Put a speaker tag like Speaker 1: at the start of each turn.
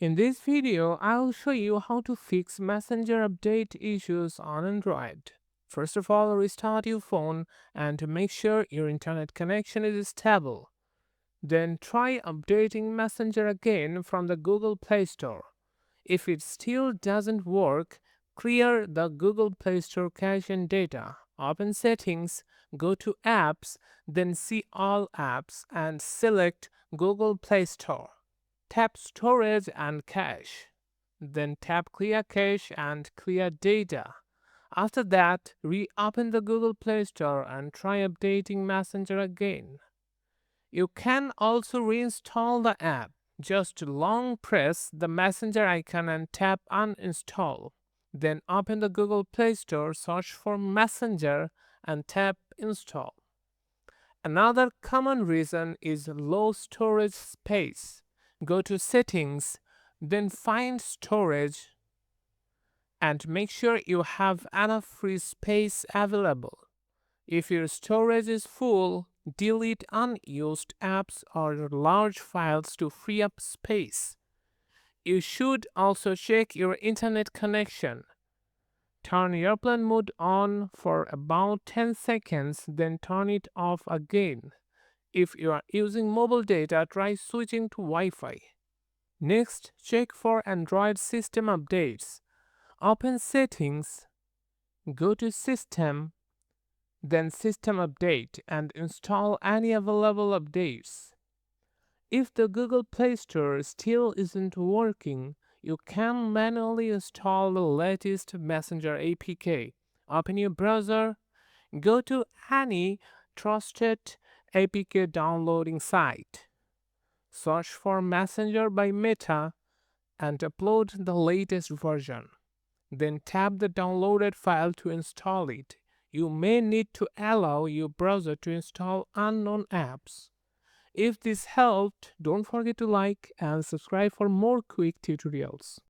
Speaker 1: In this video, I'll show you how to fix Messenger update issues on Android. First of all, restart your phone and make sure your internet connection is stable. Then try updating Messenger again from the Google Play Store. If it still doesn't work, clear the Google Play Store cache and data. Open Settings, go to Apps, then see All Apps and select Google Play Store. Tap Storage and Cache. Then tap Clear Cache and Clear Data. After that, reopen the Google Play Store and try updating Messenger again. You can also reinstall the app. Just long press the Messenger icon and tap Uninstall. Then open the Google Play Store, search for Messenger, and tap Install. Another common reason is low storage space. Go to Settings, then find Storage, and make sure you have enough free space available. If your storage is full, delete unused apps or large files to free up space. You should also check your internet connection. Turn airplane mode on for about 10 seconds, then turn it off again. If you are using mobile data, try switching to Wi-Fi. Next, check for Android system updates. Open Settings, go to System, then System Update, and install any available updates. If the Google Play Store still isn't working, you can manually install the latest Messenger APK. Open your browser, go to any trusted APK downloading site. Search for Messenger by Meta and upload the latest version. Then tap the downloaded file to install it. You may need to allow your browser to install unknown apps. If this helped, don't forget to like and subscribe for more quick tutorials.